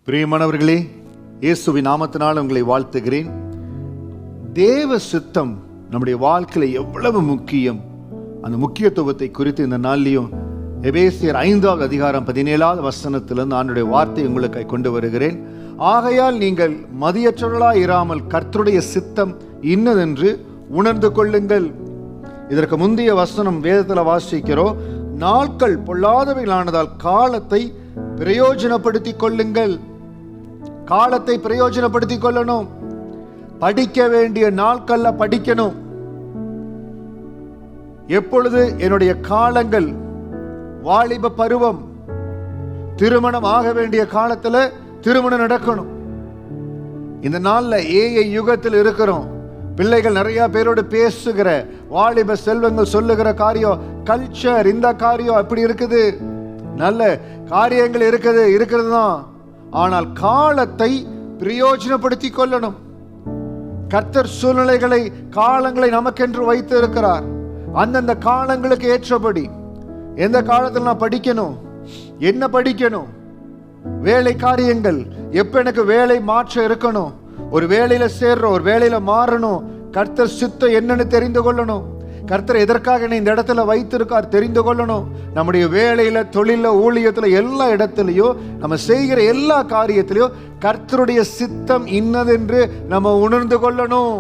பிரியமானவர்களே, இயேசுவின் நாமத்தினால் உங்களை வாழ்த்துகிறேன். தேவ சித்தம் நம்முடைய வாழ்க்கையில எவ்வளவு முக்கியம், அந்த முக்கியத்துவத்தை குறித்து இந்த நாளிலையும் எபேசியர் 5வது அதிகாரம் 17வது வசனத்திலிருந்து ஆண்டுடைய வார்த்தை உங்களுக்கு கொண்டு வருகிறேன். ஆகையால் நீங்கள் மதியற்றவர்களாய் இராமல் கர்த்தருடைய சித்தம் இன்னதென்று உணர்ந்து கொள்ளுங்கள். இதற்கு முந்தைய வசனம் வேதத்தில் வாசிக்கிறோம். நாட்கள் பொல்லாதவைகளானதால் காலத்தை பிரயோஜனப்படுத்திக் கொள்ளுங்கள். காலத்தை பிரயோஜனப்படுத்திக் கொள்ளணும். படிக்க வேண்டிய நாட்கள்ல படிக்கணும். எப்பொழுது என்னுடைய காலங்கள் வாலிப பருவம், திருமணம் ஆக வேண்டிய காலத்துல திருமணம் நடக்கணும். இந்த நாள்ல ஏஐ யுகத்தில் இருக்கிறோம். பிள்ளைகள் நிறைய பேரோடு பேசுகிற வாலிப செல்வங்கள் சொல்லுகிற காரியம் கல்ச்சர், இந்த காரியம் அப்படி இருக்குது, நல்ல காரியங்கள் இருக்கிறது தான். ஆனால் காலத்தை பிரயோஜனப்படுத்திக் கொள்ளணும். கர்த்தர் சூழ்நிலைகளை, காலங்களை நமக்கென்று வைத்து இருக்கிறார். அந்தந்த காலங்களுக்கு ஏற்றபடி எந்த காலத்தில் நான் படிக்கணும், என்ன படிக்கணும், வேலை காரியங்கள், எப்ப எனக்கு வேலை மாற்றம் இருக்கணும், ஒரு வேலையில சேர்றோம், ஒரு வேலையில மாறணும், கர்த்தர் சித்தம் என்னன்னு தெரிந்து கொள்ளணும். கர்த்தர் எதற்காக என்னை இந்த இடத்துல வைத்திருக்கார் தெரிந்து கொள்ளணும். நம்முடைய வேலையில, தொழில, ஊழியத்துல, எல்லா இடத்துலையும் நம்ம செய்கிற எல்லா காரியத்திலையும் கர்த்தருடைய சித்தம் இன்னதென்று நம்ம உணர்ந்து கொள்ளணும்.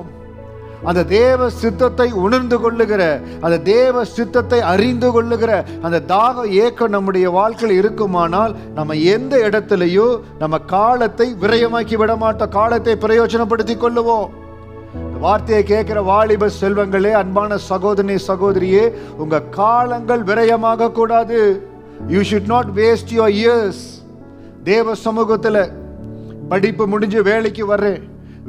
அந்த தேவ சித்தத்தை உணர்ந்து கொள்ளுகிற, அந்த தேவ சித்தத்தை அறிந்து கொள்ளுகிற அந்த தாக ஏக்கம் நம்முடைய வாழ்க்கையில் இருக்குமானால் நம்ம எந்த இடத்துலையும் நம்ம காலத்தை விரயமாக்கி விட மாட்டோம். காலத்தை பிரயோஜனப்படுத்திக் கொள்ளுவோம். வார்த்தையை கேட்கிற வாலிப செல்வங்களே, அன்பான சகோதரி சகோதரியே, உங்க காலங்கள் விரயமாக கூடாது. You should not waste your ears. தேவ சமூகத்துல படிப்பு முடிஞ்சு வேலைக்கு வர்றேன்,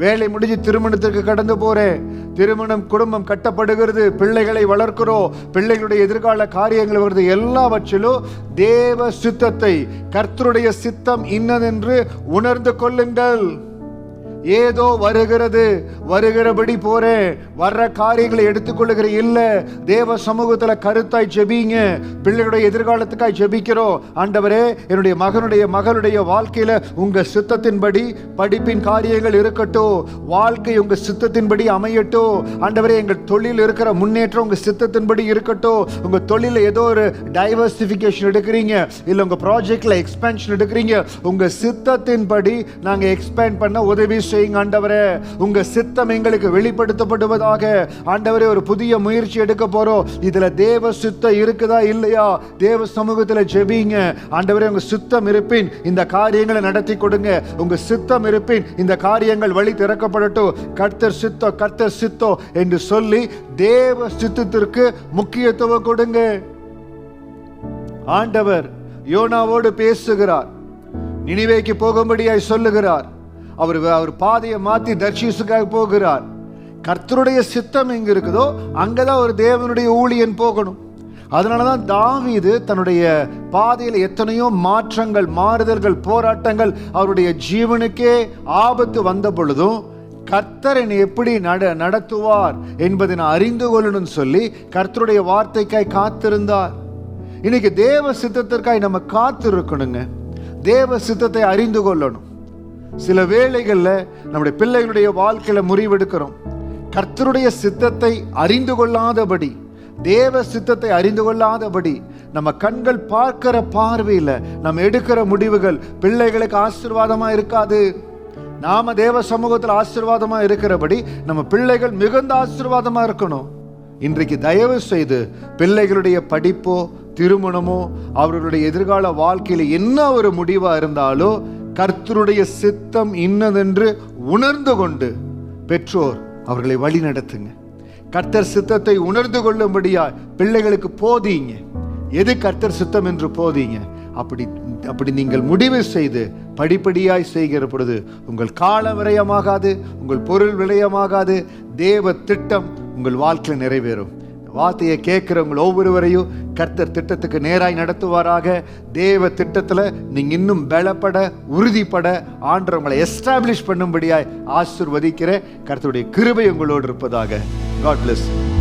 வேலை முடிஞ்சு திருமணத்திற்கு கடந்து போறேன், திருமணம் குடும்பம் கட்டப்படுகிறது, பிள்ளைகளை வளர்க்கிறோம், பிள்ளைகளுடைய எதிர்கால காரியங்கள் வருது. எல்லாவற்றிலும் தேவ சித்தத்தை, கர்த்தருடைய சித்தம் இன்னதென்று உணர்ந்து கொள்ளுங்கள். ஏதோ வருகிறது, வருகிறபடி போறேன், வர்ற காரியங்களை எடுத்துக்கொள்ளுகிற இல்ல. தேவ சமூகத்துல கருத்தாய் ஜெபிங்க. பிள்ளைகளுடைய எதிர்காலத்துக்காய் ஜெபிக்கிறோம். ஆண்டவரே, என்னுடைய மகனுடைய மகளுடைய வாழ்க்கையில உங்க சித்தத்தின்படி படிப்பின் காரியங்கள் இருக்கட்டும், வாழ்க்கை உங்க சித்தத்தின்படி அமையட்டும். ஆண்டவரே, எங்கள் தொழில் இருக்கிற முன்னேற்றம் உங்க சித்தத்தின்படி இருக்கட்டும். உங்க தொழில ஏதோ ஒரு டைவர்சிபிகேஷன் எடுக்கிறீங்க, இல்ல உங்க ப்ராஜெக்ட்ல எக்ஸ்பேன்ஷன் எடுக்கிறீங்க, உங்க சித்தத்தின்படி நாங்க எக்ஸ்பேண்ட் பண்ண உதவி செய்யுங்க. ஆண்டவரே, உங்க சித்தம் எங்களுக்கு வெளிப்படுத்தப்படுவதாக. ஆண்டவரே, ஒரு புதிய முயற்சி எடுக்க போறோம், இதுல தேவ சித்தம் இருக்குதா இல்லையா தேவ சமூகத்துல ஜெபிங்க. ஆண்டவரே, உங்க சித்தம் இருப்பின் இந்த காரியங்களை நடத்தி கொடுங்க. உங்க சித்தம் இருப்பின் இந்த காரியங்கள் வழி திறக்கப்படட்டும். கர்த்தர் சித்தம், கர்த்தர் சித்தம் என்று சொல்லி தேவ சித்தத்திற்கு முக்கியத்துவம் கொடுங்க. ஆண்டவர் யோனாவோடு பேசுகிறார், நினிவேக்கு போகும்படியாய் சொல்லுகிறார். அவர் பாதையை மாத்தி தர்ஷீசுக்காக போகிறார். கர்த்தருடைய சித்தம் எங்க இருக்குதோ அங்கதான் ஒரு தேவனுடைய ஊழியன் போகணும். அதனாலதான் தாவீது தன்னுடைய பாதையில் எத்தனையோ மாற்றங்கள், மாறுதல்கள், போராட்டங்கள், அவருடைய ஜீவனுக்கே ஆபத்து வந்த பொழுதும் கர்த்தர் என்னை எப்படி நடத்துவார் என்பதை நான் அறிந்து கொள்ளணும்னு சொல்லி கர்த்தருடைய வார்த்தைக்காய் காத்திருந்தார். இன்னைக்கு தேவ சித்தத்திற்காய் நம்ம காத்திருக்கணுங்க. தேவ சித்தத்தை அறிந்து கொள்ளணும். சில வேளைகள்ல நம்முடைய பிள்ளைகளுடைய வாழ்க்கையில முறிவெடுக்கிறோம். கர்த்தருடைய சித்தத்தை அறிந்து கொள்ளாதபடி, தேவ சித்தத்தை அறிந்து கொள்ளாதபடி நம்ம கண்கள் பார்க்கிற பார்வையில நம்ம எடுக்கிற முடிவுகள் பிள்ளைகளுக்கு ஆசீர்வாதமா இருக்காது. நாம தேவ சமூகத்தில் ஆசீர்வாதமா இருக்கிறபடி நம்ம பிள்ளைகள் மிகுந்த ஆசீர்வாதமா இருக்கணும். இன்றைக்கு தயவு செய்து பிள்ளைகளுடைய படிப்போ, திருமணமோ, அவர்களுடைய எதிர்கால வாழ்க்கையில என்ன ஒரு முடிவா இருந்தாலோ கர்த்தருடைய சித்தம் இன்னதென்று உணர்ந்து கொண்டு பெற்றோர் அவர்களை வழி நடத்துங்க. கர்த்தர் சித்தத்தை உணர்ந்து கொள்ளும்படியா பிள்ளைகளுக்கு போதீங்க. எது கர்த்தர் சித்தம் என்று போதீங்க. அப்படி நீங்கள் முடிவு செய்து படிப்படியாய் செய்கிற பொழுது உங்கள் காலம் விரயமாகாது, உங்கள் பொருள் விரயமாகாது. தேவ திட்டம் உங்கள் வாழ்க்கையில் நிறைவேறும். வார்த்தையை கேட்கிறவங்க ஒவ்வொருவரையும் கர்த்தர் திட்டத்துக்கு நேராய் நடத்துவாராக. தேவ திட்டத்துல நீங்க இன்னும் பலப்பட, உறுதிப்பட, ஆண்டவங்களை எஸ்டாப்ளிஷ் பண்ணும்படியாய் ஆசீர்வதிக்கிற கர்த்தருடைய கிருபை உங்களோடு இருப்பதாக. God bless you.